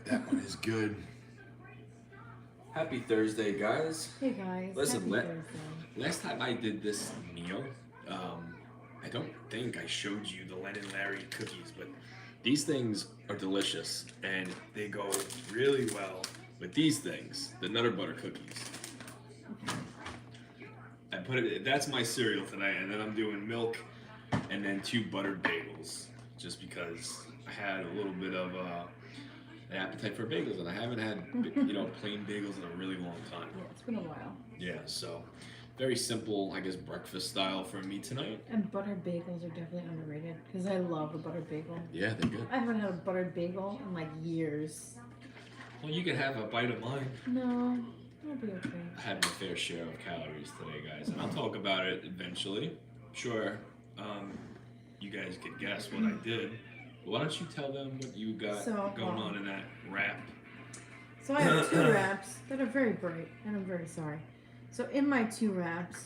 That one is good. Happy Thursday, guys. Hey guys, Listen, happy Thursday. last time I did this meal, I don't think I showed you the Len and Larry cookies, but these things are delicious and they go really well with these things, the Nutter Butter cookies. I put it. That's my cereal tonight, and then I'm doing milk, and then two buttered bagels, just because I had a little bit of an appetite for bagels, and I haven't had plain bagels in a really long time. Yeah, it's been a while. Yeah, so very simple, I guess, breakfast style for me tonight. And buttered bagels are definitely underrated because I love a buttered bagel. Yeah, they're good. I haven't had a buttered bagel in like years. Well, you can have a bite of mine. No, it'll be okay. I had my fair share of calories today, guys, and I'll talk about it eventually. Sure, you guys could guess what I did. But why don't you tell them what you got going on in that wrap? So I have two wraps that are very bright, and I'm very sorry. So in my two wraps,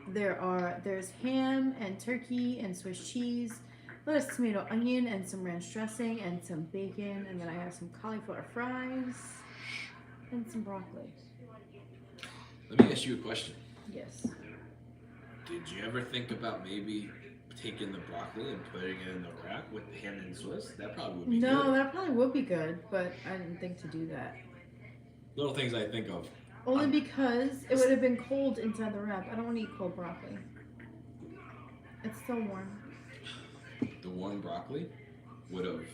there's ham and turkey and Swiss cheese, lettuce, tomato, onion, and some ranch dressing and some bacon, and then I have some cauliflower fries and some broccoli. Let me ask you a question. Yes. Did you ever think about maybe taking the broccoli and putting it in the wrap with the ham and Swiss? That probably would be good. No, that probably would be good, but I didn't think to do that. Little things I think of. Only because it would have been cold inside the wrap. I don't want to eat cold broccoli. It's still warm. The warm broccoli would have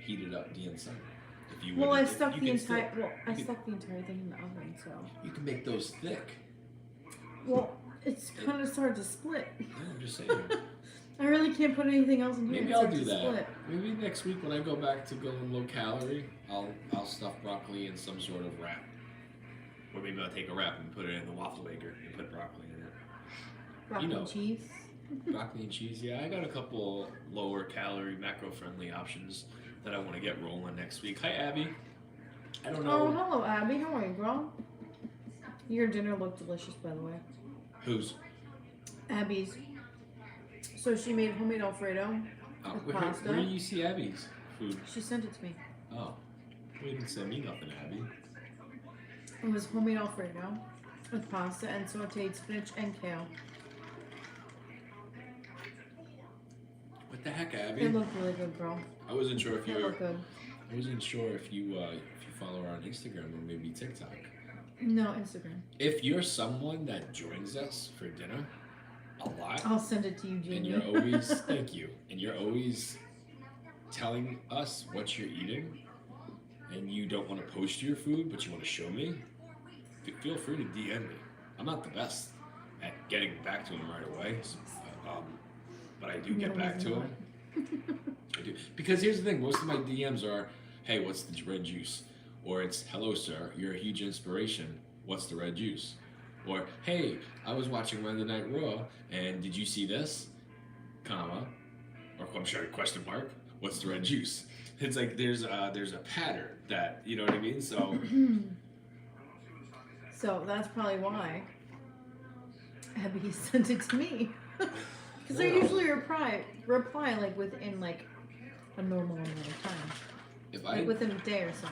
heated up the inside. If you Well, I stuck the entire thing in the oven, so. You can make those thick. Well, it's kind of started to split. Yeah, I'm just saying. I really can't put anything else in here. Maybe I'll do that. Split. Maybe next week when I go back to going low calorie, I'll stuff broccoli in some sort of wrap. Or maybe I'll take a wrap and put it in the waffle maker and put broccoli in it. Broccoli and cheese. Broccoli and cheese. Yeah, I got a couple lower calorie, macro friendly options that I want to get rolling next week. Hi, Abby. I don't know. Oh, hello, Abby. How are you, girl? Your dinner looked delicious, by the way. Whose? Abby's. So she made homemade Alfredo with pasta. Where do you see Abby's food? She sent it to me. Oh. You didn't send me nothing, Abby. It was homemade Alfredo with pasta and sauteed spinach and kale. What the heck, Abby? It looked really good, girl. I wasn't sure if you. It looked good. I wasn't sure if you follow her on Instagram or maybe TikTok. No, Instagram. If you're someone that joins us for dinner a lot, I'll send it to you, Jamie. And you're always thank you, and you're always telling us what you're eating, and you don't want to post your food, but you want to show me. Feel free to DM me. I'm not the best at getting back to him right away, but I do get back to him. I do, because here's the thing: most of my DMs are, "Hey, what's the red juice?" Or it's, "Hello, sir. You're a huge inspiration. What's the red juice?" Or, "Hey, I was watching Monday Night Raw, and did you see this?" Comma, or I'm sorry, question mark. What's the red juice? It's like there's a pattern that, you know what I mean. So. So that's probably why Abby sent it to me. Because I usually reply like within like a normal amount of time. Within a day or so.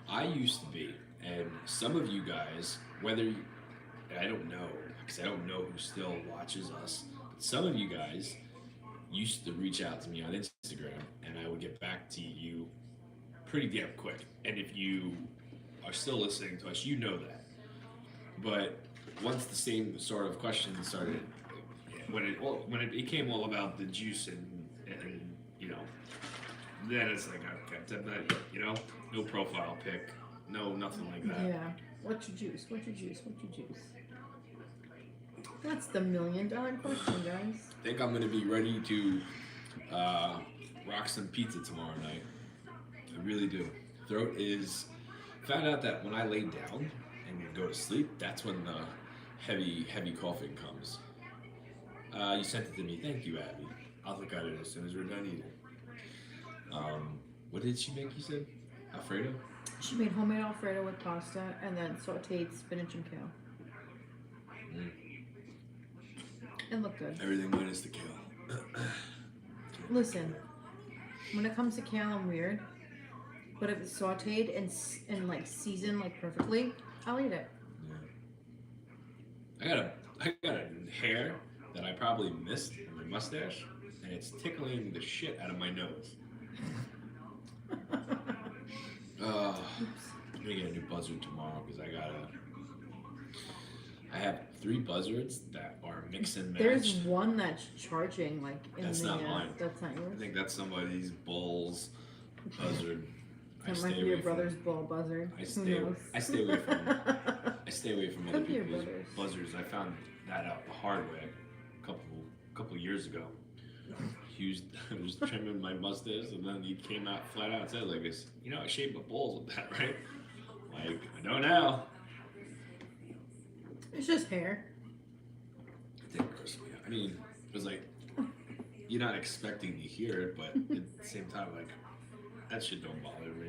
I used to be, and some of you guys, I don't know, because I don't know who still watches us, but some of you guys used to reach out to me on Instagram, and I would get back to you pretty damn quick. And if you are still listening to us, you know that. But once the same sort of questions started, when it became all about the juice and then it's like, okay, no profile pic, no nothing like that. Yeah. What's your juice? What's your juice? What's your juice? That's the $1 million question, guys. I think I'm gonna be ready to rock some pizza tomorrow night. I really do. Throat is. Found out that when I lay down and go to sleep, that's when the heavy coughing comes. You sent it to me. Thank you, Abby. I'll look at it as soon as we're done eating. What did she make, you said? Alfredo? She made homemade Alfredo with pasta and then sauteed spinach and kale. It looked good. Everything minus the kale. Listen, when it comes to kale, I'm weird. But if it's sauteed and like seasoned like perfectly, I'll eat it. Yeah. I got a hair that I probably missed in my mustache, and it's tickling the shit out of my nose. I'm gonna get a new buzzard tomorrow because I have 3 buzzards that are mix and match. There's one that's charging like in that's the. not mine. That's not yours. I think that's somebody's bull's buzzard. That might be your brother's bull buzzard. I stay away from other people's buzzards. I found that out the hard way a couple years ago. I was trimming my mustache, and then he came out flat out and said like this. You know, I shaved my balls with that, right? Like, I know now. It's just hair. It didn't gross me out. I mean, it was like, you're not expecting to hear it, but at the same time, like, that shit don't bother me.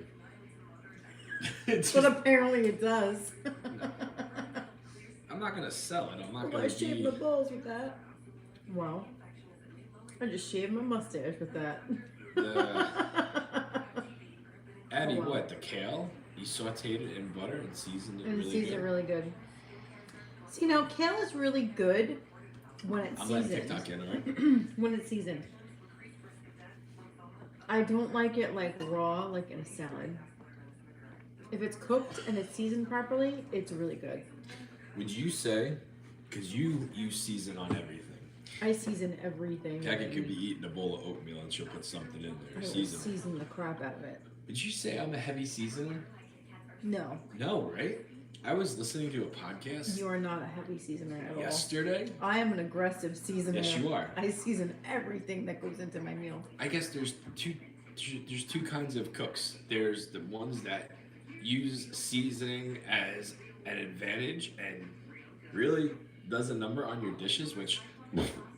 But apparently it does. No. I'm not gonna sell it. I'm not gonna shave my balls with that. Well, I just shaved my mustache with that. Abby, what? The kale? You sauteed it in butter and seasoned it really good. So, you know, kale is really good when it's seasoned. I'm letting TikTok in, alright? When it's seasoned. I don't like it like raw, like in a salad. If it's cooked and it's seasoned properly, it's really good. Would you say, because you season on everything. I season everything. Kaki could be eating a bowl of oatmeal and she'll put something in there. I will season the crap out of it. Would you say I'm a heavy seasoner? No. No, right? I was listening to a podcast. You are not a heavy seasoner at all. Yesterday? I am an aggressive seasoner. Yes, you are. I season everything that goes into my meal. I guess there's two kinds of cooks. There's the ones that use seasoning as an advantage and really does a number on your dishes, which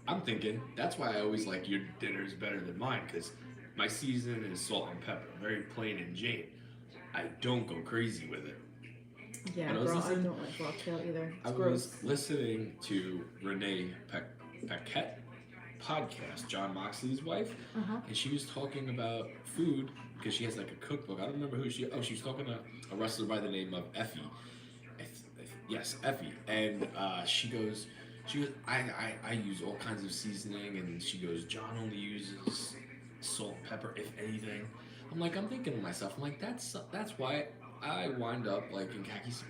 I'm thinking that's why I always like your dinners better than mine, because my seasoning is salt and pepper, very plain and Jane. I don't go crazy with it. Yeah, girl, I don't like raw kale either. It's gross. Was listening to Renee Paquette podcast, John Moxley's wife, and she was talking about food because she has like a cookbook. I don't remember who she was talking to a wrestler by the name of Effie. Yes, Effie. And she goes, I use all kinds of seasoning, and she goes, John only uses salt and pepper, if anything. I'm thinking to myself, I'm like, that's why I wind up liking Kaki's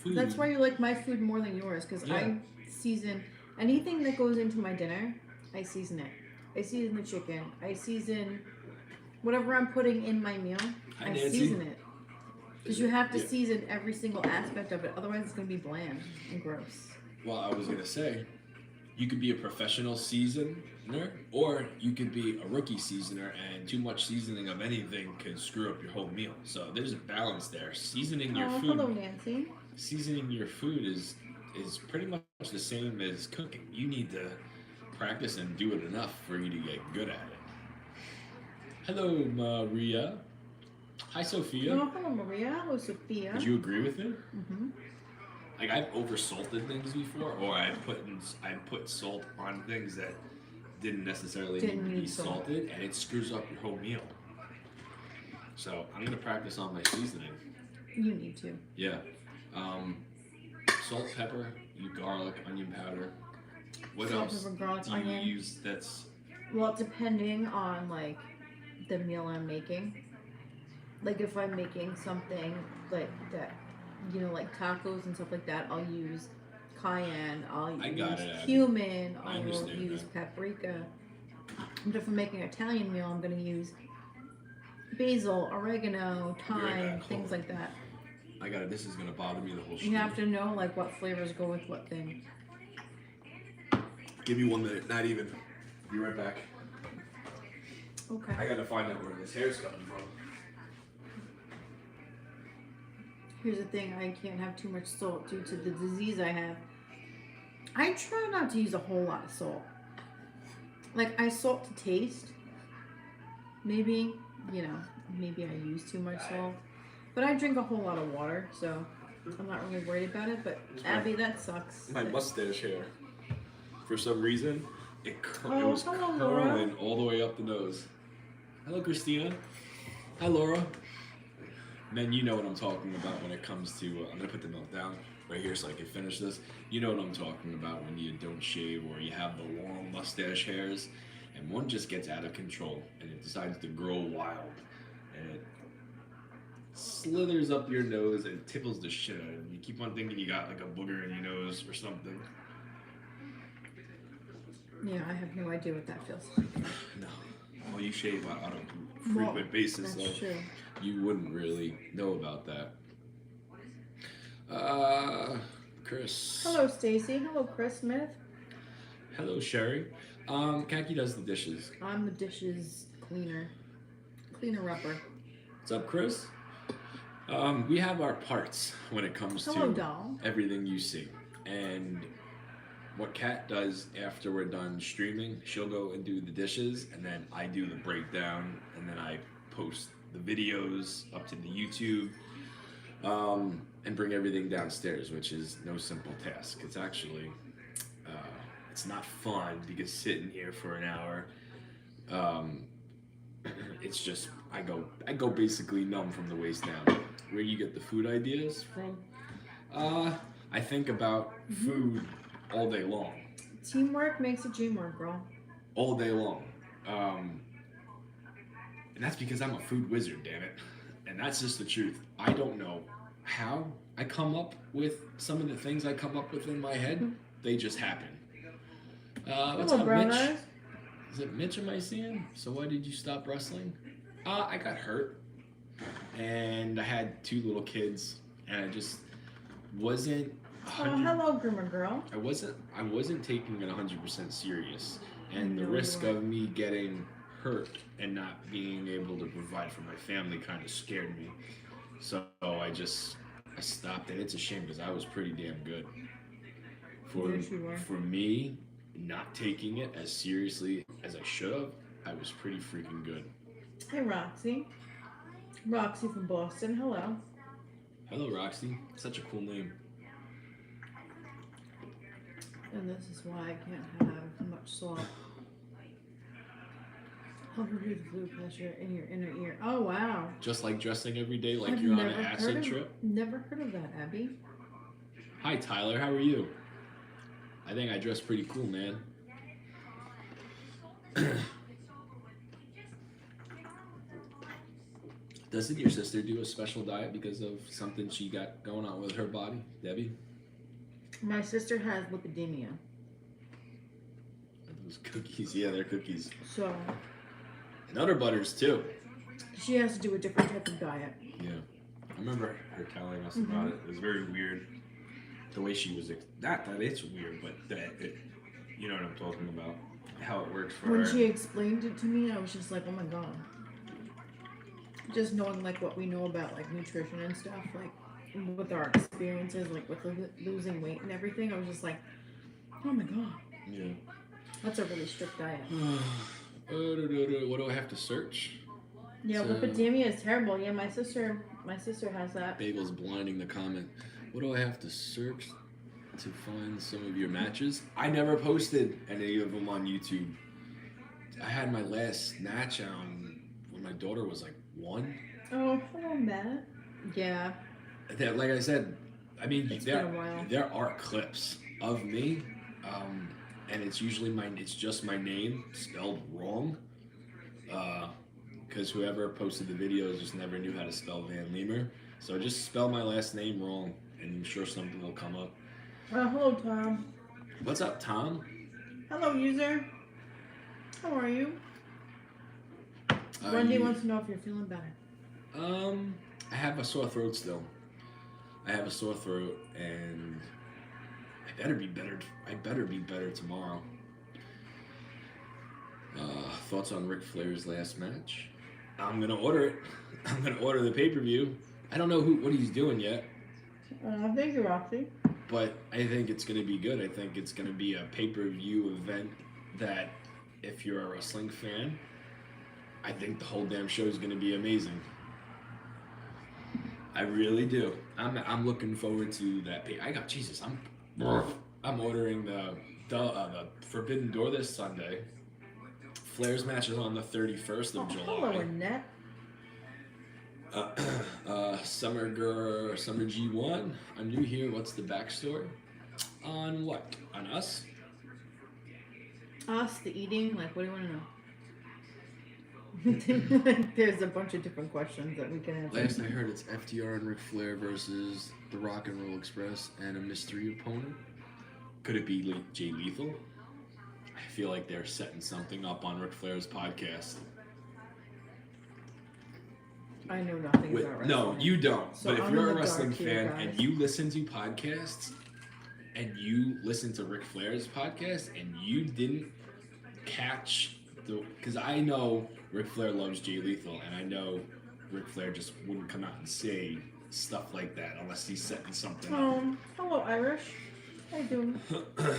food. That's why you like my food more than yours, because I season anything that goes into my dinner. I season it. I season the chicken. I season whatever I'm putting in my meal. I season it. Because you have to season every single aspect of it, otherwise it's going to be bland and gross. Well, I was going to say, you could be a professional seasoner, or you could be a rookie seasoner, and too much seasoning of anything can screw up your whole meal. So there's a balance there. Seasoning your food. Hello, Nancy. Seasoning your food is pretty much the same as cooking. You need to practice and do it enough for you to get good at it. Hello, Maria. Hi, Sophia. Oh, hello, Maria. Hello, Sophia. Would you agree with me? Mm-hmm. Like, I've oversalted things before, or I've put salt on things that didn't necessarily need to be salted, and it screws up your whole meal. So I'm gonna practice on my seasoning. You need to. Yeah. Salt, pepper, garlic, onion powder. What else Pepper, garlic, do you onion. use? That's well, depending on like the meal I'm making. Like if I'm making something like that, you know, like tacos and stuff like that, I'll use cayenne, I'll use cumin, I'll use paprika. And if I'm making an Italian meal, I'm going to use basil, oregano, thyme, things like that. I got it. This is going to bother me the whole street. You have to know like what flavors go with what thing. Give me 1 minute, not even. Be right back. Okay. I got to find out where this hair's coming from. Here's the thing, I can't have too much salt due to the disease I have. I try not to use a whole lot of salt. Like, I salt to taste. Maybe, maybe I use too much salt. But I drink a whole lot of water, so I'm not really worried about it. But, Abby, that sucks. My mustache hair. For some reason, it was hello, curling all the way up the nose. Hello, Christina. Hi, Laura. Man, you know what I'm talking about when it comes to. I'm gonna put the milk down right here so I can finish this. You know what I'm talking about when you don't shave or you have the long mustache hairs, and one just gets out of control and it decides to grow wild, and it slithers up your nose and tickles the shit out of you. You keep on thinking you got like a booger in your nose or something. Yeah, I have no idea what that feels like. No. Well, you shave on a frequent basis, that's so true. you wouldn't really know about that. Chris. Hello, Stacy. Hello, Chris Smith. Hello, Sherry. Khaki does the dishes. I'm the dishes cleaner-upper. What's up, Chris? We have our parts when it comes Hello, to doll. everything you see. And what Kat does after we're done streaming, she'll go and do the dishes, and then I do the breakdown, and then I post the videos up to the YouTube, and bring everything downstairs, which is no simple task. It's actually, it's not fun because sitting here for an hour, it's just, I go basically numb from the waist down. Where do you get the food ideas from? I think about food all day long. Teamwork makes a dream work, girl. All day long. And that's because I'm a food wizard, damn it. And that's just the truth. I don't know how I come up with some of the things I come up with in my head. They just happen. What's up, brown Mitch? eyes. Is it Mitch am I seeing? So why did you stop wrestling? I got hurt. And I had 2 little kids. And I just wasn't... Oh, hello, groomer girl. I wasn't taking it 100% serious, and the No, risk you of me getting hurt and not being able to provide for my family kind of scared me. So I stopped, and it's a shame because I was pretty damn good. Yes, you were. For me, not taking it as seriously as I should have, I was pretty freaking good. Hey, Roxy. Roxy from Boston. Hello. Hello, Roxy. Such a cool name. And this is why I can't have much salt. Help reduce fluid pressure in your inner ear. Oh, wow. Just like dressing every day like I've you're on an never acid trip? Never heard of that, Abby. Hi, Tyler. How are you? I think I dress pretty cool, man. Doesn't your sister do a special diet because of something she got going on with her body, Debbie? My sister has lipidemia. Those cookies, yeah, they're cookies. So... And other butters, too. She has to do a different type of diet. Yeah. I remember her telling us about it. It was very weird. The way she was... Not that it's weird, but that it... You know what I'm talking about. How it works for her. When she explained it to me, I was just like, oh my god. Just knowing, like, what we know about, like, nutrition and stuff, like, with our experiences, like, with losing weight and everything, I was just like, oh my god. Yeah. That's a really strict diet. What do I have to search? Yeah, lipidemia is terrible. Yeah, my sister has that. Bagels blinding the comment. What do I have to search to find some of your matches? I never posted any of them on YouTube. I had my last snatch on when my daughter was like 1. Oh, hello, Matt. Yeah. Like I said, I mean, It's been a while. there are clips of me, and it's usually it's just my name spelled wrong, because whoever posted the videos just never knew how to spell Van Leemer. So just spell my last name wrong, and I'm sure something will come up. Hello, Tom. What's up, Tom? Hello, user. How are you? Wendy wants to know if you're feeling better. I have a sore throat still. I have a sore throat, and I better be better. I better be better tomorrow. Thoughts on Ric Flair's last match? I'm gonna order it. I'm gonna order the pay-per-view. I don't know what he's doing yet. Thank you, Roxy. But I think it's gonna be good. I think it's gonna be a pay-per-view event that, if you're a wrestling fan, I think the whole damn show is gonna be amazing. I really do. I'm looking forward to that. I'm ordering the Forbidden Door this Sunday. Flair's match is on the 31st of July. Hello, Annette. Summer G1. I'm new here. What's the backstory? On what? On us? Us, the eating, like, what do you want to know? There's a bunch of different questions that we can answer. Last I heard, it's FTR and Ric Flair versus the Rock and Roll Express and a mystery opponent. Could it be Jay Lethal? I feel like they're setting something up on Ric Flair's podcast. I know nothing about wrestling. No, you don't. So but if I'm you're in a the wrestling dark fan here, guys. and you listen to podcasts and you listen to Ric Flair's podcast and you didn't catch the... Because I know Ric Flair loves Jay Lethal, and I know Ric Flair just wouldn't come out and say stuff like that unless he's setting something up. Hello, Irish. How you doing? How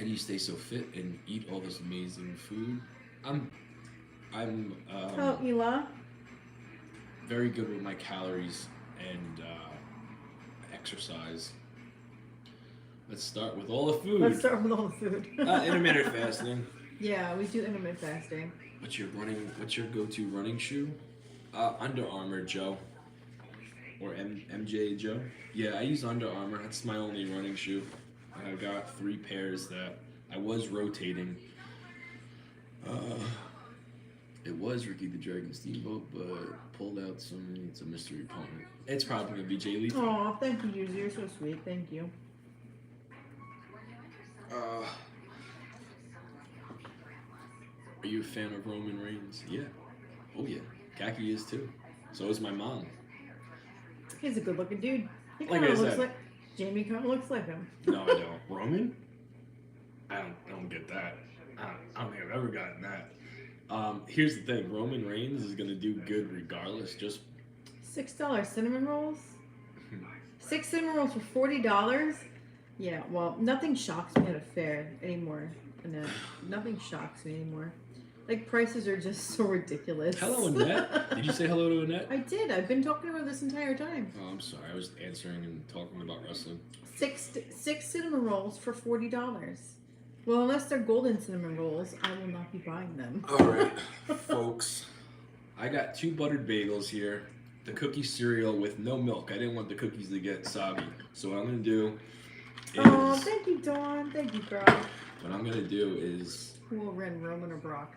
do you stay so fit and eat all this amazing food? I'm Hello, Ela. very good with my calories and exercise. Let's start with all the food. Let's start with all the food. Intermittent fasting. Yeah, we do intermittent fasting. What's your go-to running shoe? Under Armour, Joe. Or MJ Joe. Yeah, I use Under Armour. That's my only running shoe. I got 3 pairs that I was rotating. It was Ricky the Dragon Steamboat, but pulled out some. It's a mystery opponent. It's probably gonna be Jay Lethal. Oh, thank you, Yuzi. You're so sweet. Thank you. Are you a fan of Roman Reigns? Yeah. Oh yeah. Kaki is too. So is my mom. He's a good-looking dude. He Like kind I of looks said. like Jamie. Kind of looks like him. No, I don't. Roman? I don't get that. I don't think I've ever gotten that. Here's the thing. Roman Reigns is gonna do good regardless. Just $6 cinnamon rolls. 6 cinnamon rolls for $40. Yeah. Well, nothing shocks me at a fair anymore. No, nothing shocks me anymore. Like, prices are just so ridiculous. hello, Annette. Did you say hello to Annette? I did. I've been talking to her this entire time. Oh, I'm sorry. I was answering and talking about wrestling. Six cinnamon rolls for $40. Well, unless they're golden cinnamon rolls, I will not be buying them. All right, folks. I got 2 buttered bagels here. The cookie cereal with no milk. I didn't want the cookies to get soggy. So what I'm going to do is... Oh, thank you, Dawn. Thank you, girl. What I'm going to do is... Who will win, Roman or Brock?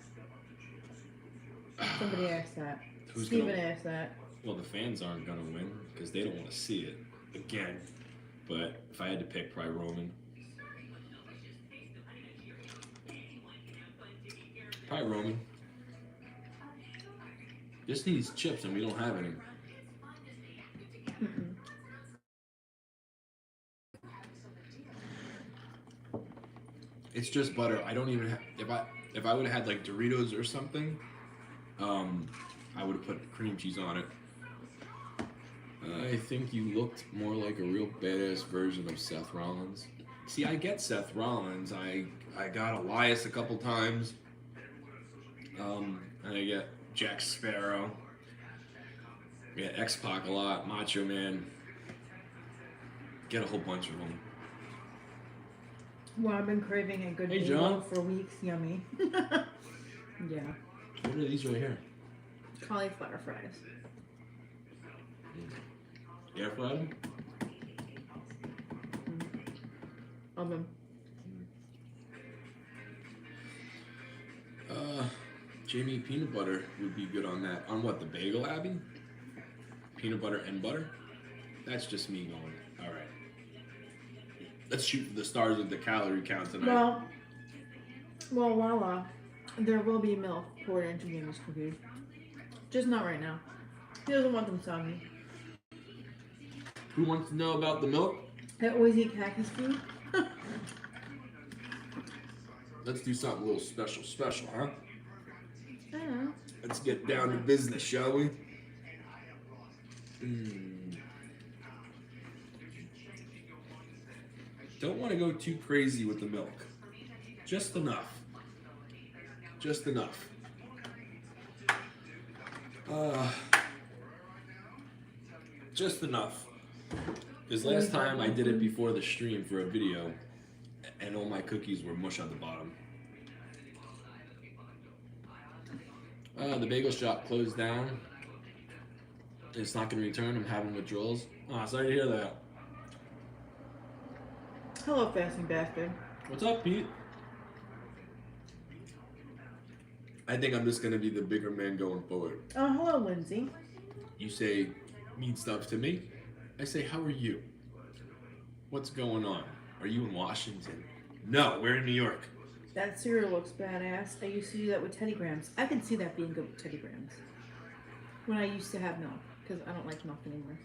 Somebody asked that. Who's Steven gonna- asked that. Well, the fans aren't going to win because they don't want to see it again. But if I had to pick, probably Roman. Probably Roman. Just needs chips and we don't have any. Mm-mm. It's just butter. I don't even have... If I would have had like Doritos or something, I would have put cream cheese on it. I think you looked more like a real badass version of Seth Rollins. See, I get Seth Rollins. I got Elias a couple times. And I get Jack Sparrow. I get X-Pac a lot. Macho Man. Get a whole bunch of them. Well, I've been craving a good Hey, meal John. for weeks. Yummy. Yeah. What are these right here? Cauliflower fries. Air fried? Oven. Jamie, peanut butter would be good on that. On what, the bagel, Abby? Peanut butter and butter? That's just me going, all right. Let's shoot for the stars with the calorie count tonight. Well, Lala, there will be milk poured into Jamie's cookies. Just not right now. He doesn't want them soggy. Who wants to know about the milk? I always eat Kaki's food. Let's do something a little special, huh? I don't know. Let's get down to business, shall we? Don't want to go too crazy with the milk. Just enough. Just enough. Just enough. Because last time I did it before the stream for a video, and all my cookies were mush at the bottom. The bagel shop closed down. It's not going to return. I'm having withdrawals. Oh, sorry to hear that. Hello, fasting bastard. What's up, Pete? I think I'm just going to be the bigger man going forward. Oh, hello, Lindsay. You say mean stuff to me. I say, how are you? What's going on? Are you in Washington? No, we're in New York. That cereal looks badass. I used to do that with Teddy Grahams. I can see that being good with Teddy Grahams. When I used to have milk, because I don't like milk anymore.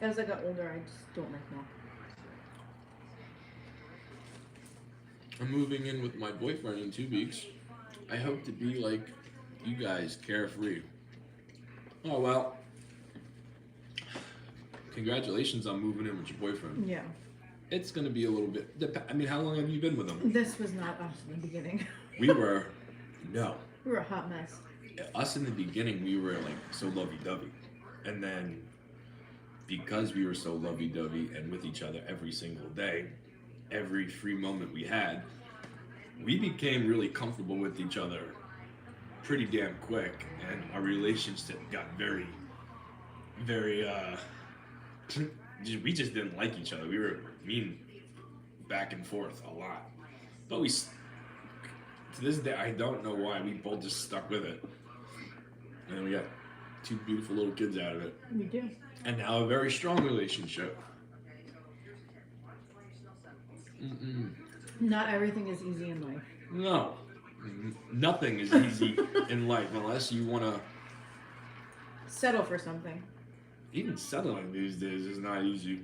As I got older, I just don't like milk. I'm moving in with my boyfriend in 2 weeks. I hope to be like you guys, carefree. Oh, well. Congratulations on moving in with your boyfriend. Yeah. It's going to be a little bit... I mean, how long have you been with him? This was not us in the beginning. We were... No. We were a hot mess. Us in the beginning, we were like so lovey-dovey. And then because we were so lovey-dovey and with each other every single day, every free moment we had, we became really comfortable with each other pretty damn quick, and our relationship got very we just didn't like each other. We were mean back and forth a lot, but we, to this day, I don't know why, we both just stuck with it, and we got 2 beautiful little kids out of it. We do. And now a very strong relationship. Not everything is easy in life. No, nothing is easy in life unless you want to settle for something. Even settling these days is not easy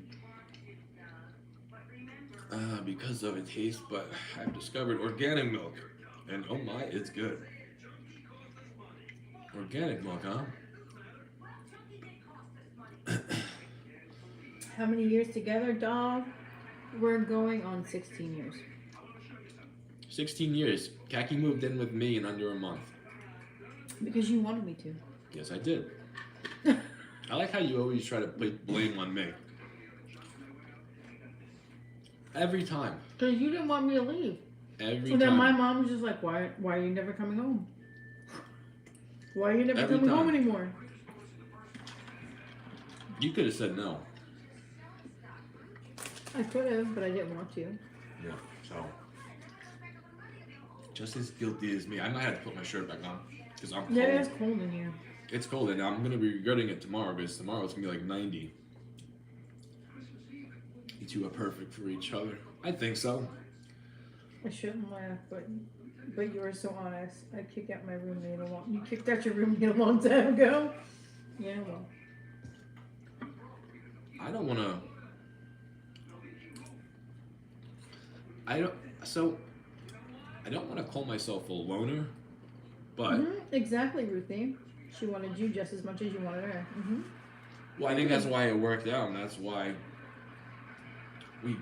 because of its taste, but I've discovered organic milk, and oh my, it's good. Organic milk, huh? How many years together, dog? We're going on 16 years. 16 years. Kaki moved in with me in under a month. Because you wanted me to. Yes, I did. I like how you always try to put blame on me. Every time. Because you didn't want me to leave. Every and then time. my mom was just like, why are you never coming home? Why are you never coming home anymore? You could have said no. I could have, but I didn't want to. Yeah, so. Just as guilty as me. I might have to put my shirt back on because I'm cold. Yeah, it's cold in here. It's cold, and I'm going to be regretting it tomorrow because tomorrow it's going to be like 90. You two are perfect for each other. I think so. I shouldn't laugh, but you were so honest. I kicked out my roommate you kicked out your roommate a long time ago. Yeah, well. I don't want to. I don't want to call myself a loner, but exactly, Ruthie. She wanted you just as much as you wanted her. Well, I think that's why it worked out, and that's why we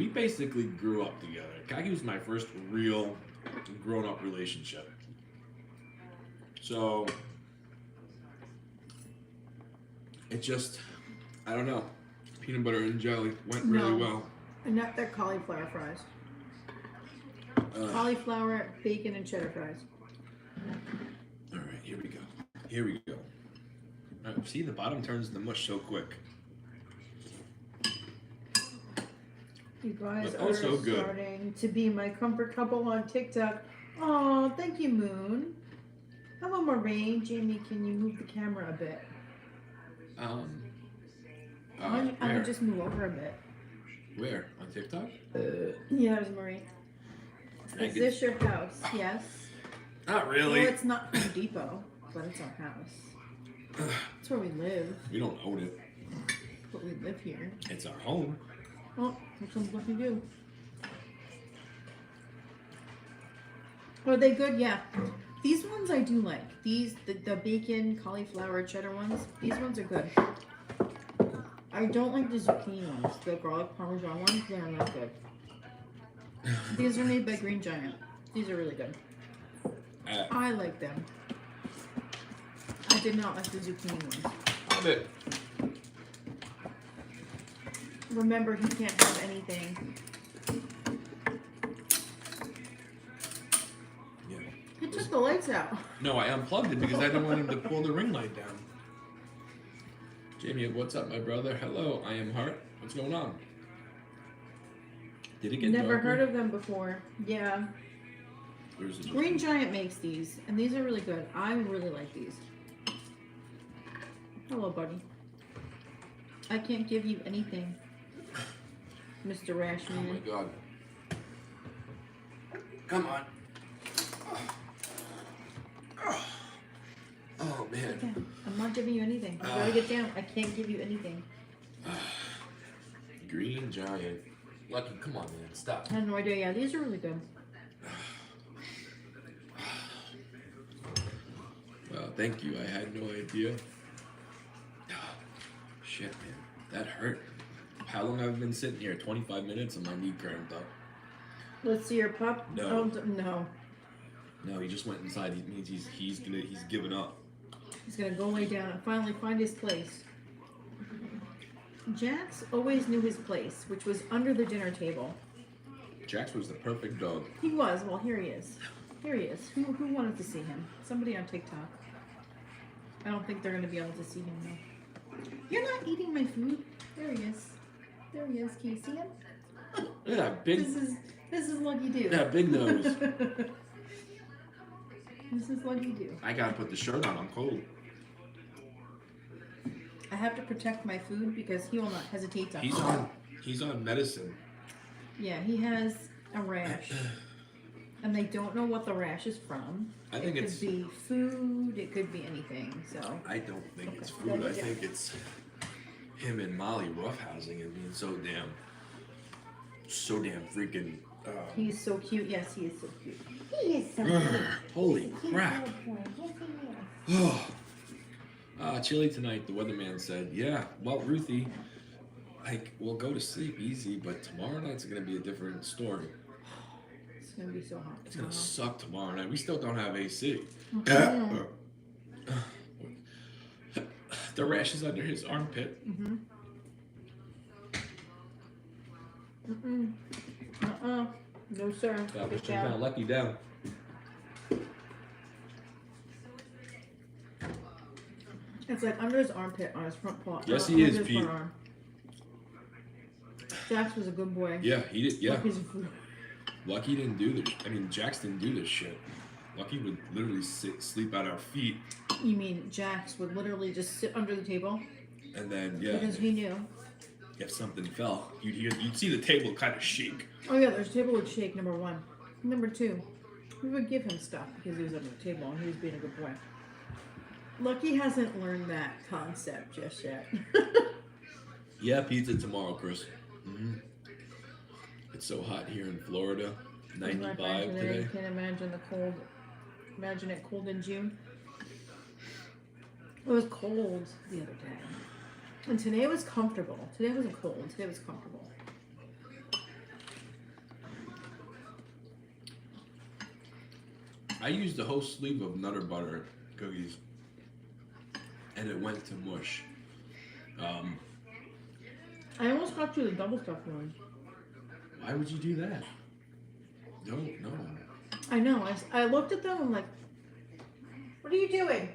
basically grew up together. Kaki was my first real grown-up relationship. So it just, I don't know, peanut butter and jelly went really well. And not their cauliflower fries. Cauliflower, bacon, and cheddar fries. All right, here we go. Here we go. All right, see, the bottom turns to mush so quick. You guys but are also starting to be my comfort couple on TikTok. Oh, thank you, Moon. Hello, Marie. Jamie, can you move the camera a bit? I'm gonna just move over a bit. Where? On TikTok? Yeah, it was Marie. Is this your house? Yes. Not really. Well, it's not Home Depot, but it's our house. It's where we live. We don't own it. But we live here. It's our home. Oh, that's what we do. Are they good? Yeah. These ones I do like. These, the bacon, cauliflower, cheddar ones, these ones are good. I don't like the zucchini ones. The garlic parmesan ones, they are not good. These are made by Green Giant. These are really good. I like them. I did not like the zucchini ones. Love it. Remember, he can't have anything. Yeah. He took the lights out. No, I unplugged it because I didn't want him to pull the ring light down. Jamie, what's up, my brother? Hello, I am Hart. What's going on? Did it get Never darker? heard of them before. Yeah. Or is it just Green Giant makes these, and these are really good. I really like these. Hello, buddy. I can't give you anything, Mr. Oh my Rashman. god. Come on. Oh man. Okay. I'm not giving you anything. You gotta get down. I can't give you anything. Green Giant. Lucky, come on, man. Stop. I had no idea. Yeah, these are really good. Well, thank you. I had no idea. Shit, man. That hurt. How long have I been sitting here? 25 minutes and my knee cramped up. Let's see your pup. No. Oh, no. No, he just went inside. He means he's giving up. He's gonna go lay down and finally find his place. Jax always knew his place, which was under the dinner table. Jax was the perfect dog. He was. Well, here he is. Here he is. Who wanted to see him? Somebody on TikTok. I don't think they're gonna be able to see him though. You're not eating my food. There he is. There he is. Can you see him? Yeah, big. This is Lucky Do. Yeah, big nose. This is Lucky Do. I gotta put the shirt on. I'm cold. I have to protect my food because he will not hesitate to. He's on medicine. Yeah, he has a rash, and they don't know what the rash is from. I think it it's. could be food. It could be anything. So. I don't think Okay, it's there food. we I go. think it's him and Molly roughhousing and being so damn freaking. He's so cute. Yes, he is so cute. He is so cute. Holy He's a crap! cute little boy. Yes, he is. Chilly tonight. The weatherman said, "Yeah, well, Ruthie, like we'll go to sleep easy, but tomorrow night's gonna be a different story. It's gonna be so hot. It's gonna suck tomorrow night. We still don't have AC. Mhm. The rash is under his armpit. Mhm. No, sir. Push Get him down. Lucky down. It's like under his armpit on his front paw. Yes, he under is, his Pete. front arm. Jax was a good boy. Yeah, he did. Yeah, Lucky's a fool. Lucky didn't do this. I mean, Jax didn't do this shit. Lucky would literally sleep at our feet, You mean Jax would literally just sit under the table and then yeah, because he knew. if something fell, you'd see the table kind of shake. Oh yeah, their table would shake. Number one. Number two, we would give him stuff because he was under the table and he was being a good boy. Lucky hasn't learned that concept just yet. Yeah, pizza tomorrow, Chris. It's so hot here in Florida. 95 today. You can't imagine the cold. Imagine it cold in June. It was cold the other day. And today was comfortable. Today wasn't cold. Today was comfortable. I used the whole sleeve of Nutter Butter cookies, and it went to mush. I almost got you the double stuffed one. Why would you do that? Don't know. I know. I looked at them. I'm like, what are you doing?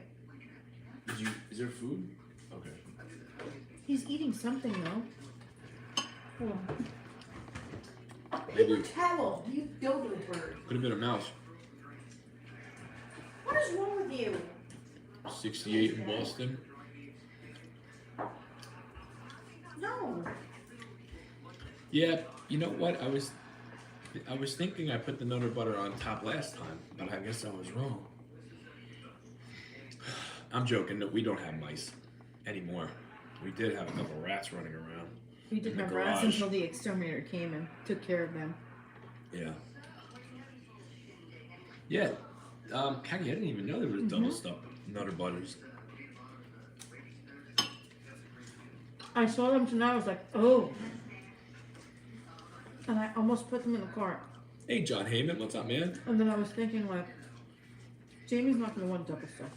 Is there food? Okay. He's eating something though. Hold on. Maybe- Paper towel. You dodo bird. Could have been a mouse. What is wrong with you? 68 in Boston. No. Yeah, you know what? I was thinking I put the Nutter Butter on top last time, but I guess I was wrong. I'm joking. No, we don't have mice anymore. We did have a couple rats running around. We didn't In the have rats garage. until the exterminator came and took care of them. Yeah. Yeah. Heck, I didn't even know there was double stuffed Nutter Butters. I saw them tonight. I was like, oh. And I almost put them in the cart. Hey, John Heyman, what's up, man? And then I was thinking, like, Jamie's not going to want double stuff.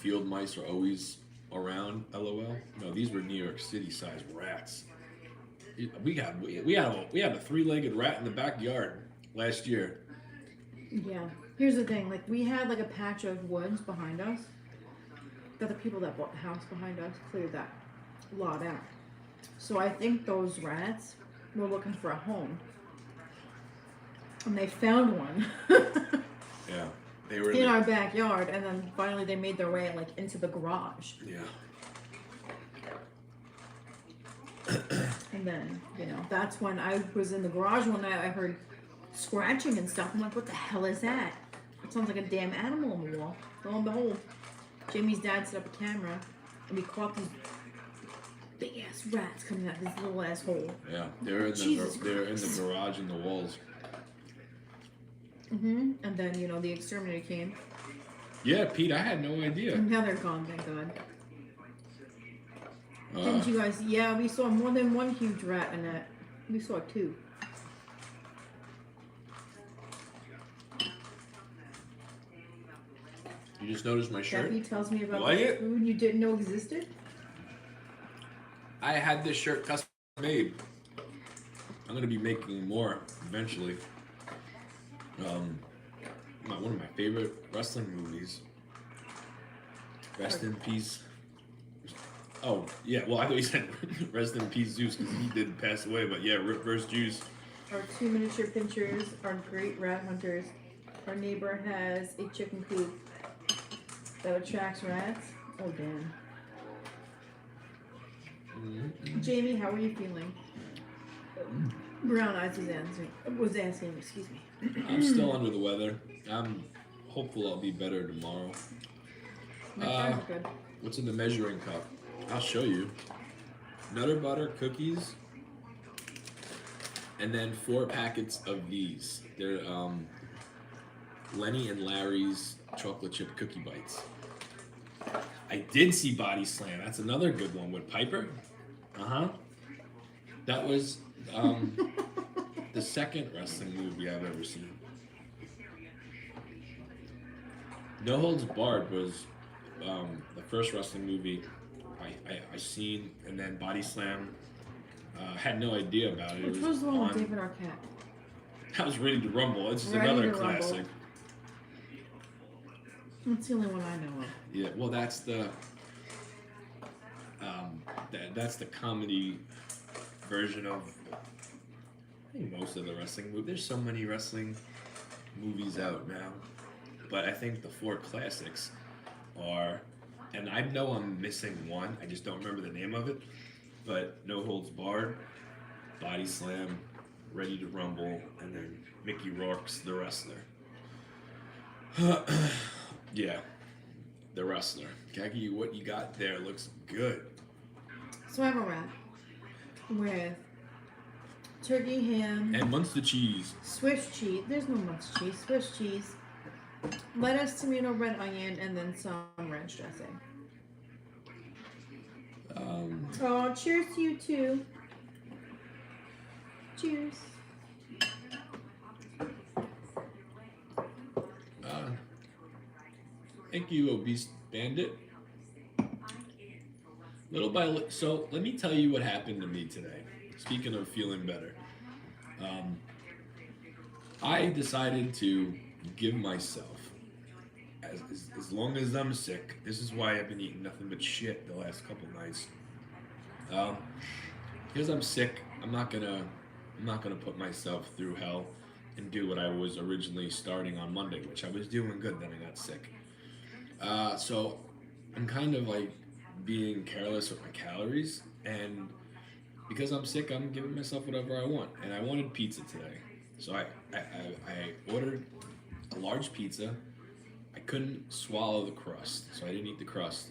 Field mice are always around, LOL. No, these were New York City sized rats. We had a three-legged rat in the backyard last year. Yeah. Here's the thing. Like, we had, like, a patch of woods behind us that the people that bought the house behind us cleared that lot out. So I think those rats were looking for a home. And they found one. Yeah. They were in our backyard, and then finally they made their way like into the garage. Yeah. And then, that's when I was in the garage one night. I heard scratching and stuff. I'm like, what the hell is that? It sounds like a damn animal on the wall. Lo and behold, Jamie's dad set up a camera, and we caught these big ass rats coming out of this little ass hole. Yeah, they're in the garage and the walls. And then the exterminator came. Yeah, Pete, I had no idea. And now they're gone, thank God. Didn't you guys? Yeah, we saw more than one huge rat in that. We saw two. You just noticed my shirt? Debbie tells me about Like the it? food you didn't know existed. I had this shirt custom made. I'm gonna be making more eventually. One of my favorite wrestling movies. Rest in peace. Oh yeah, well I thought you said rest in peace Zeus because he did pass away, but yeah, Rip vs. Juice. Our 2 miniature pinchers are great rat hunters. Our neighbor has a chicken coop that attracts rats. Oh damn. Mm-hmm. Jamie, how are you feeling? Brown Eyes was asking, excuse me. I'm still under the weather. I'm hopeful I'll be better tomorrow. My friends are good. What's in the measuring cup? I'll show you. Nutter butter cookies, and then 4 packets of these. They're Lenny and Larry's chocolate chip cookie bites. I did see Body Slam. That's another good one with Piper. That was the second wrestling movie I've ever seen. No Holds Barred was the first wrestling movie I seen, and then Body Slam. Had no idea about it. Which was the one with David Arquette? That was Ready to Rumble. It's just Ready another to Rumble. classic. That's the only one I know of. Yeah, well, that's the that's the comedy version of I think most of the wrestling movies. There's so many wrestling movies out now, but I think the 4 classics are, and I know I'm missing one. I just don't remember the name of it. But No Holds Barred, Body Slam, Ready to Rumble, and then Mickey Rourke's The Wrestler. Yeah, The Wrestler. Khaki, what you got there looks good. So I have a wrap with turkey ham And Munster cheese. Swiss cheese. There's no Munster cheese. Swiss cheese, lettuce, tomato, red onion, and then some ranch dressing. Oh, cheers to you too. Cheers. Thank you, Obese Bandit. Little by little, so let me tell you what happened to me today. Speaking of feeling better, I decided to give myself, as long as I'm sick. This is why I've been eating nothing but shit the last couple nights. Because I'm sick, I'm not gonna put myself through hell and do what I was originally starting on Monday, which I was doing good. Then I got sick. So I'm kind of like being careless with my calories, and because I'm sick, I'm giving myself whatever I want. And I wanted pizza today, so I ordered a large pizza. I couldn't swallow the crust, so I didn't eat the crust.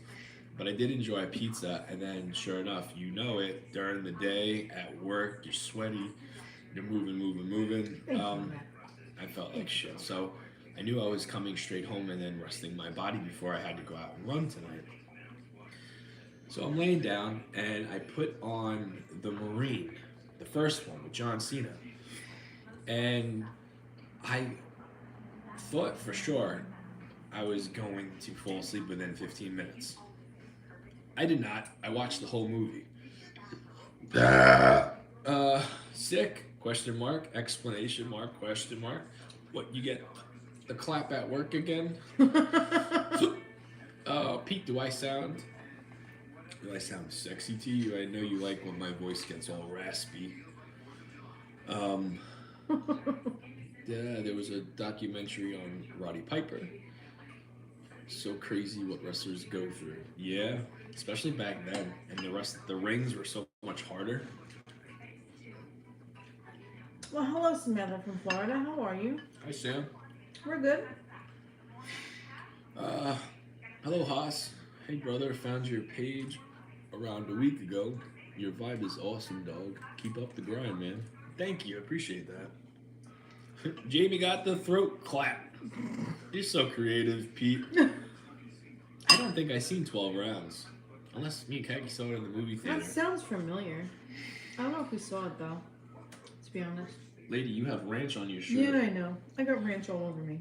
But I did enjoy pizza, and then sure enough, you know it, during the day, at work, you're sweaty, you're moving. I felt like shit. So I knew I was coming straight home and then resting my body before I had to go out and run tonight. So I'm laying down, and I put on The Marine, the first one with John Cena. And I thought for sure I was going to fall asleep within 15 minutes. I did not. I watched the whole movie. Sick? Question mark? Explanation mark? Question mark? What, you get the clap at work again? Pete, do I sound Do I sound sexy to you? I know you like when my voice gets all raspy. Um, yeah, there was a documentary on Roddy Piper. So crazy what wrestlers go through. Yeah, especially back then, and the rings were so much harder. Well, hello, Samantha from Florida. How are you? Hi, Sam. We're good. Uh, hello, Haas. Hey, brother. Found your page around a week ago. Your vibe is awesome, dog. Keep up the grind, man. Thank you. I appreciate that. Jamie got the throat clap. You're so creative, Pete. I don't think I seen 12 rounds. Unless me and Kaki saw it in the movie theater. That sounds familiar. I don't know if we saw it though. To be honest. Lady, you have ranch on your shirt. Yeah, I know. I got ranch all over me.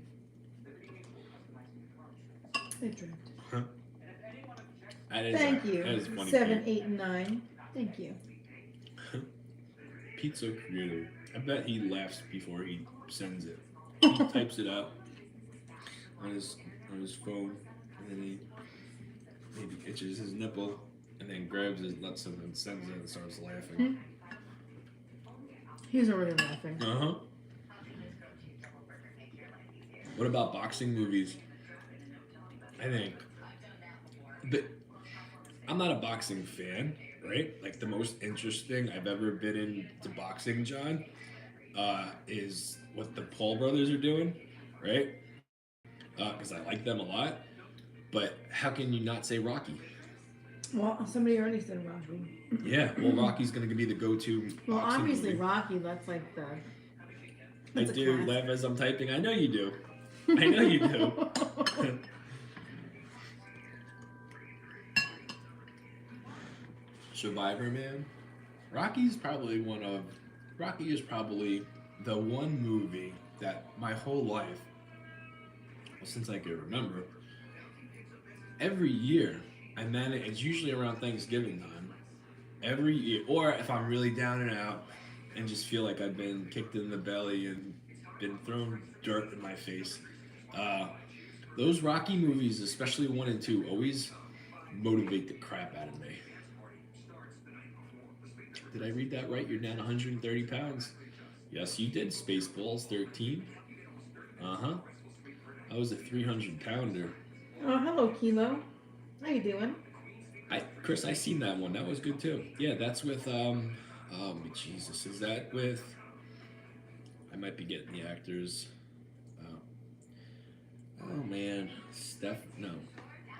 It dripped. Thank you. That is funny. 7, 8, and 9. Thank you. Pete's so creative. I bet he laughs before he sends it. He types it out on his phone, and then he maybe itches his nipple, and then grabs his nuts and then sends it and starts laughing. He's already laughing. Uh-huh. What about boxing movies? I think, but I'm not a boxing fan, right? Like the most interesting I've ever been into boxing, John, is what the Paul brothers are doing, right? Because I like them a lot. But how can you not say Rocky? Well, somebody already said Rocky. Yeah, well, Rocky's going to be the go-to. Well, obviously movie. Rocky. That's like the. I do laugh as I'm typing. I know you do. I know you do. Survivor, man. Rocky is probably the one movie that my whole life, well, since I can remember, every year I manage. It's usually around Thanksgiving time. Every year, or if I'm really down and out and just feel like I've been kicked in the belly and been thrown dirt in my face. Those Rocky movies, especially 1 and 2, always motivate the crap out of me. Did I read that right? You're down 130 pounds. Yes, you did. Spaceballs 13. Uh-huh. I was a 300-pounder. Oh, hello, Kilo. How you doing? Chris, I seen that one. That was good too. Yeah, that's with oh Jesus, is that with? I might be getting the actors. Oh man,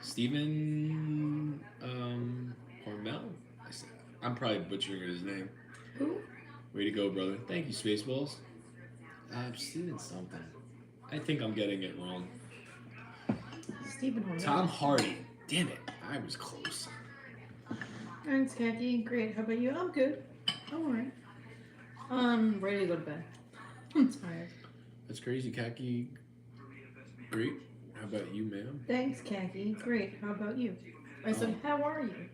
Stephen Hormel. I'm probably butchering his name. Who? Way to go, brother. Thank you, Spaceballs. Stephen something. I think I'm getting it wrong. Stephen Hormel. Tom Hardy. Damn it, I was close. Thanks, Khaki. Great. How about you? I'm good. I'm alright. Ready to go to bed. I'm tired. That's crazy, Khaki. Great. How about you, ma'am? Thanks, Khaki. Great. How about you? I said, how are you?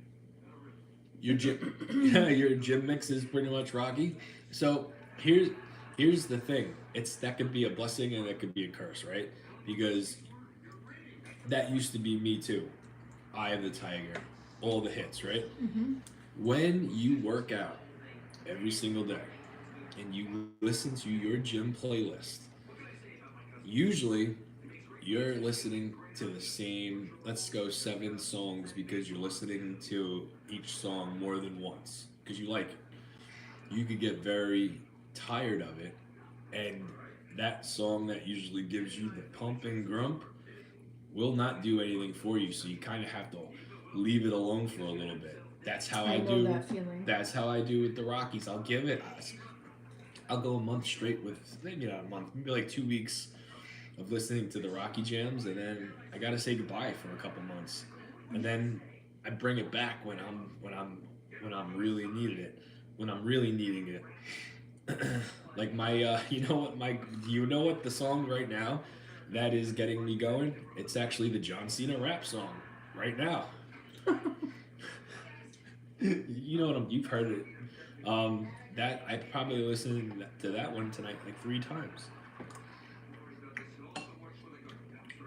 Your gym mix is pretty much Rocky. So here's the thing. That could be a blessing and it could be a curse, right? Because that used to be me too. Eye of the Tiger, all the hits, right? Mm-hmm. When you work out every single day and you listen to your gym playlist, usually you're listening to the same, let's go 7 songs because you're listening to each song more than once because you like it. You could get very tired of it, and that song that usually gives you the pump and grump will not do anything for you, so you kind of have to leave it alone for a little bit. That's how I do. That feeling. That's how I do with the Rockies. I'll go a month straight with, maybe not a month, maybe like 2 weeks of listening to the Rocky jams, and then I gotta say goodbye for a couple months, and then I bring it back when I'm really needing it. Like my, do you know what the song right now that is getting me going? It's actually the John Cena rap song right now. You know you've heard it. That I probably listened to that one tonight like 3 times.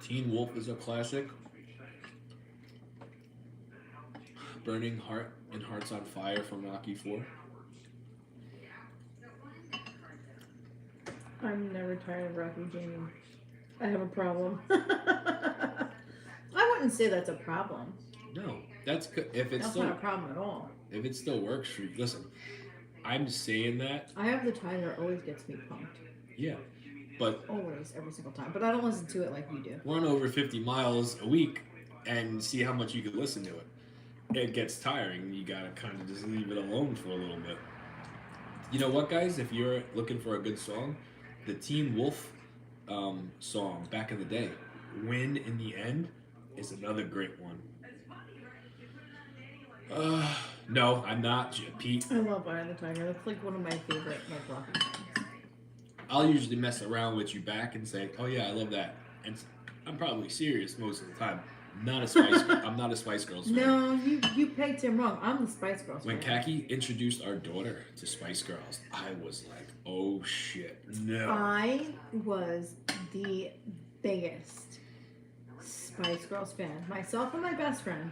Teen Wolf is a classic. Burning Heart and Hearts on Fire from Rocky 4? I'm never tired of Rocky Jamie. I have a problem. I wouldn't say that's a problem. No, that's good. If it's That's still not a problem at all. if it still works for you, listen. I'm saying that. I Have the Tiger always gets me pumped. Yeah, but Always, every single time. But I don't listen to it like you do. run over 50 miles a week and see how much you can listen to it. It gets tiring. You gotta kind of just leave it alone for a little bit. You know what, guys? If you're looking for a good song, the Teen Wolf song back in the day, "Win in the End," is another great one. No, I'm not, Pete. I love Eye of the Tiger. That's like one of my favorite like Rocky songs. I'll usually mess around with you back and say, "Oh yeah, I love that," and I'm probably serious most of the time. I'm not a Spice Girls fan. No, you pegged him wrong. I'm the Spice Girls When fan. Kaki introduced our daughter to Spice Girls, I was like, "Oh shit, no!" I was the biggest Spice Girls fan. Myself and my best friend.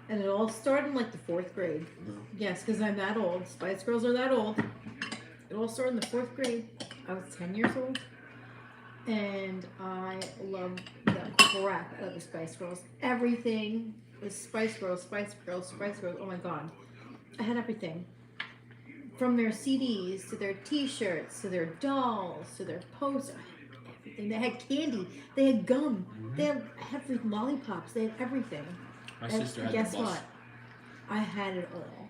And it all started in like the 4th grade. No. Yes, because I'm that old. Spice Girls are that old. It all started in the 4th grade. I was 10 years old. And I loved the crap out of the Spice Girls. Everything was Spice Girls, Spice Girls, Spice Girls. Oh my god. I had everything. From their CDs, to their t-shirts, to their dolls, to their posters. I had everything. They had candy. They had gum. They had everything. Lollipops. They had everything. My And sister had guess the bus. what? I had it all.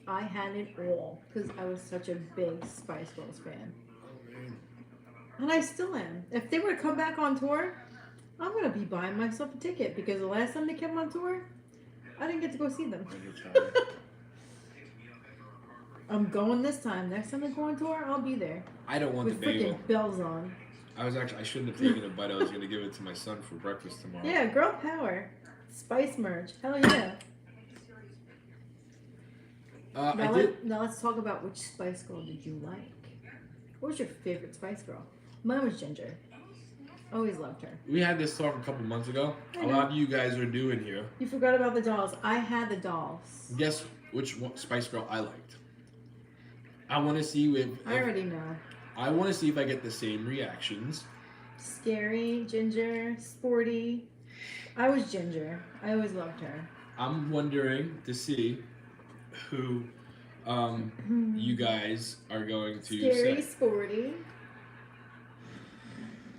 I had it all because I was such a big Spice Girls fan. Oh, man. And I still am. If they were to come back on tour, I'm going to be buying myself a ticket because the last time they came on tour, I didn't get to go see them. I'm going this time. Next time they go on tour, I'll be there. I don't want With the bagel. freaking bells on. I shouldn't have taken it, but I was gonna give it to my son for breakfast tomorrow. Yeah, girl power. Spice merch. Hell yeah. Now let's talk about which Spice Girl did you like? What was your favorite Spice Girl? Mine was Ginger. Always loved her. We had this talk a couple months ago. I A know. lot of you guys are doing here. You forgot about the dolls. I had the dolls. Guess which one, Spice Girl I liked. I want to see I already know. I want to see if I get the same reactions. Scary, Ginger, sporty. I was Ginger. I always loved her. I'm wondering to see who you guys are going to Scary, say. sporty.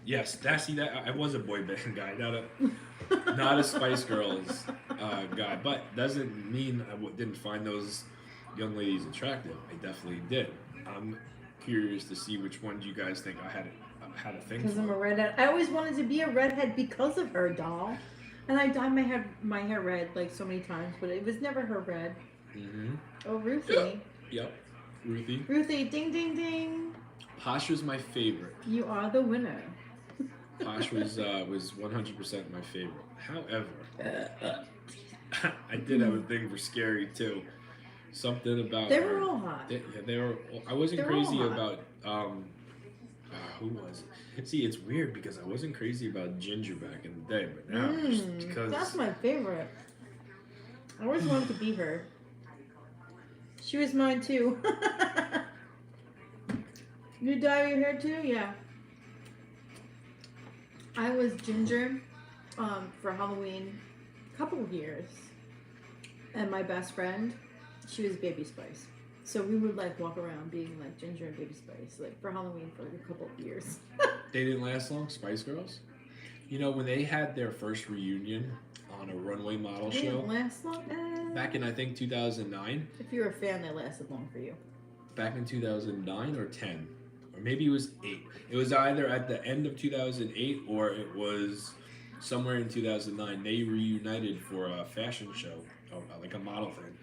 Yes, I was a boy band guy, not a Spice Girls guy, but doesn't mean I didn't find those young ladies attractive. I definitely did. I'm curious to see which ones you guys think I had a thing Because I'm a for. redhead. I always wanted to be a redhead because of her doll. And I dyed my hair red like so many times, but it was never her red. Mm-hmm. Oh, Ruthie. Yep, Ruthie. Ruthie, ding, ding, ding. Posh was my favorite. You are the winner. Posh was 100% my favorite. However, I did have a thing for Scary too. Something about They were all hot. They were. I wasn't They were all crazy hot. about who was it? See, it's weird because I wasn't crazy about Ginger back in the day, but now just because That's my favorite. I always wanted to be her. She was mine too. You dye your hair too? Yeah. I was Ginger for Halloween a couple of years. And my best friend, she was Baby Spice. So we would like walk around being like Ginger and Baby Spice like for Halloween for like a couple of years. they didn't last long. Spice Girls. You know when they had their first reunion on a runway model They show didn't last long. back in I think 2009. If you were a fan, they lasted long for you. Back in 2009 or 10, or maybe it was 8. It was either at the end of 2008 or it was somewhere in 2009. They reunited for a fashion show, like a model thing,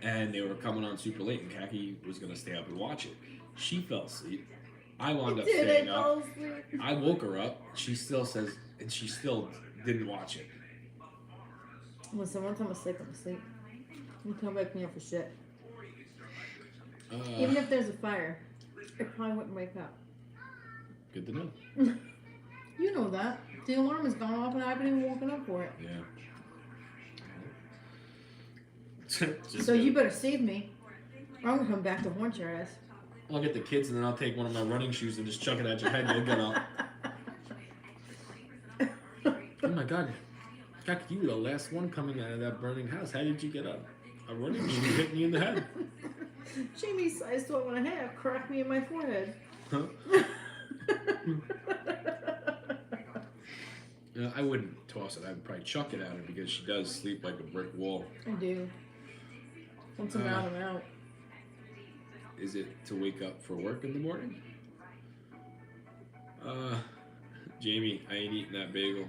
and they were coming on super late, and Kaki was gonna stay up and watch it. She fell asleep. I wound up staying up. I woke her up. She still says, and she still didn't watch it. Listen, one time I'm asleep, I'm asleep. You can't wake me up for shit. Even if there's a fire, I probably wouldn't wake up. Good to know. You know that. The alarm has gone off and I haven't even woken up for it. Yeah. So you better save me. Or I'm gonna come back to haunt your ass. I'll get the kids and then I'll take one of my running shoes and just chuck it at your head and you'll get up. Oh my god. God, you were the last one coming out of that burning house. How did you get up? A running shoe hit me in the head. Jamie's size 12.5 cracked me in my forehead. Huh? I wouldn't toss it. I would probably chuck it at her because she does sleep like a brick wall. I do. Once I'm out, I'm out. Is it to wake up for work in the morning? Jamie, I ain't eating that bagel.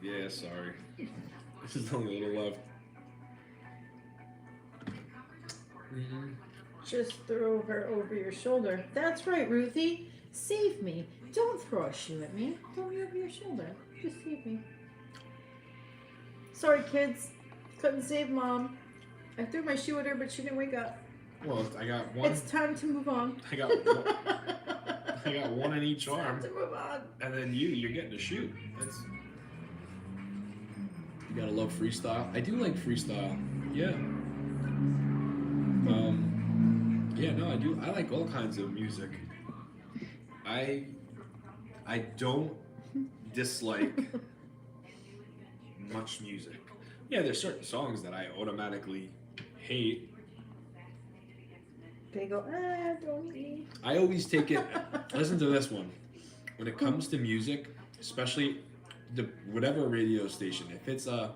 Yeah, sorry. This is only a little left. Mm-hmm. Just throw her over your shoulder. That's right, Ruthie. Save me. Don't throw a shoe at me. Throw me over your shoulder. Just save me. Sorry, kids. Couldn't save Mom. I threw my shoe at her, but she didn't wake up. Well, I got one. It's time to move on. I got one in each arm. Time to move on. And then you're getting a shoe. That's... You gotta love freestyle. I do like freestyle. Yeah. Yeah, no, I do. I like all kinds of music. I don't dislike much music. Yeah, there's certain songs that I automatically hate. They go, don't me. I always take it. Listen to this one. When it comes to music, especially whatever radio station, if it's a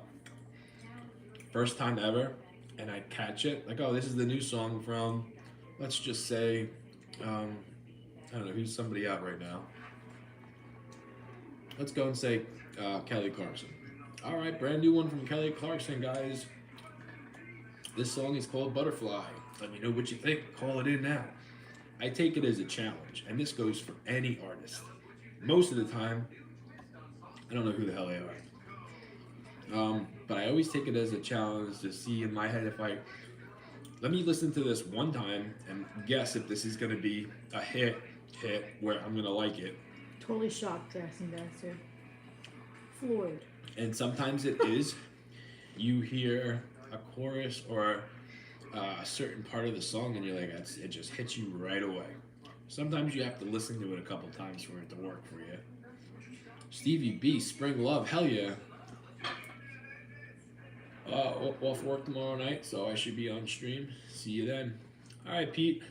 first time ever, and I catch it, like, oh, this is the new song from, let's just say, I don't know, who's somebody out right now. Let's go and say Kelly Clarkson. All right, brand new one from Kelly Clarkson, guys. This song is called Butterfly. Let me know what you think. Call it in now. I take it as a challenge, and this goes for any artist. Most of the time, I don't know who the hell they are. But I always take it as a challenge to see in my head if let me listen to this one time and guess if this is going to be a hit where I'm going to like it. Totally shocked, Jackson Baxter. Floored. And sometimes it is. You hear a chorus or a certain part of the song and you're like, it just hits you right away. Sometimes you have to listen to it a couple times for it to work for you. Stevie B, Spring Love, hell yeah. Off work tomorrow night, so I should be on stream. See you then. All right, Pete.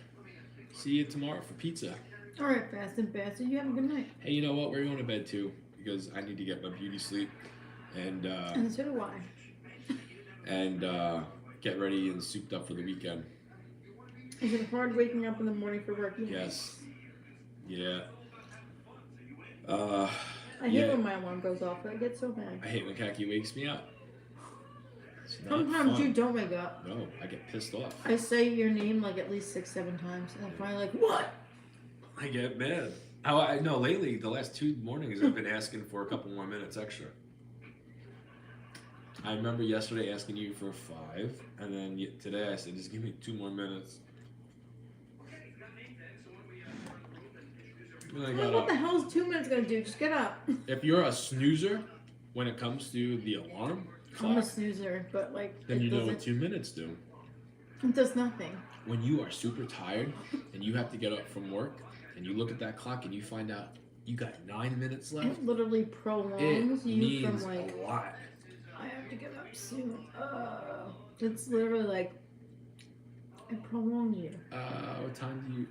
See you tomorrow for pizza. All right, Fast and Bastard. You have a good night. Hey, you know what? We're going to bed too because I need to get my beauty sleep and so do I. And get ready and souped up for the weekend. Is it hard waking up in the morning for work? Yes. Yeah. I hate when my alarm goes off. I get so mad. I hate when Khaki wakes me up. Sometimes you don't wake up. No, I get pissed off. I say your name like at least 6-7 times, and I'm finally like, what? I get mad. I know lately, the last 2 mornings, I've been asking for a couple more minutes extra. I remember yesterday asking you for 5, and then today I said, just give me 2 more minutes. What the hell is 2 minutes gonna do? Just get up. If you're a snoozer when it comes to the alarm clock, I'm a snoozer, but like. Then you know what 2 minutes do. It does nothing. When you are super tired and you have to get up from work and you look at that clock and you find out you got 9 minutes left. It literally prolongs you from like. A lot. I have to get up soon. It's literally like. It prolongs you. What time do you?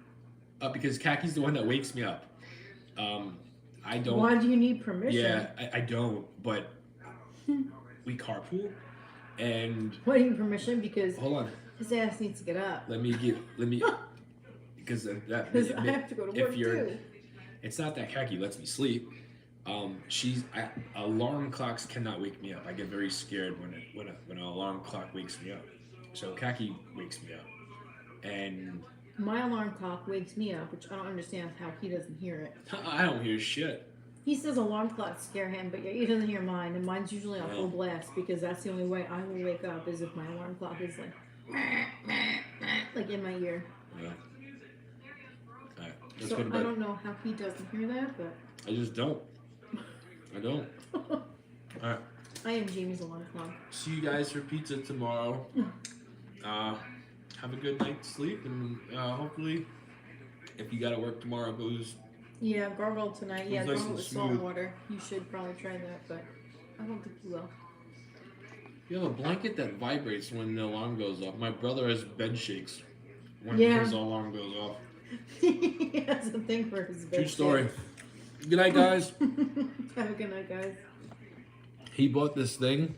Because Kaki's the one that wakes me up. I don't. Why do you need permission? Yeah, I don't. But we carpool, and. Why do you need permission? Because. Hold on. His ass needs to get up. Let me. Because that. Because I have to go to work too. It's not that Kaki lets me sleep. Alarm clocks cannot wake me up. I get very scared when an alarm clock wakes me up. So Kaki wakes me up, and. My alarm clock wakes me up, which I don't understand how he doesn't hear it. I don't hear shit. He says alarm clocks scare him, but he doesn't hear mine, and mine's usually on full blast because that's the only way I will wake up is if my alarm clock is like in my ear. Yeah. Alright, let's so go to bed. I don't know how he doesn't hear that, but I just don't. I don't. Alright. I am Jamie's alarm clock. See you guys for pizza tomorrow. have a good night's sleep, and hopefully, if you got to work tomorrow, goes. Yeah, gargle tonight. Yeah, It's nice gargle and with salt smooth. water. You should probably try that, but I don't think you will. You have a blanket that vibrates when the alarm goes off. My brother has bed shakes when Yeah. his alarm goes off. He has a thing for his bed. True story. Good night, guys. Have a good night, guys. He bought this thing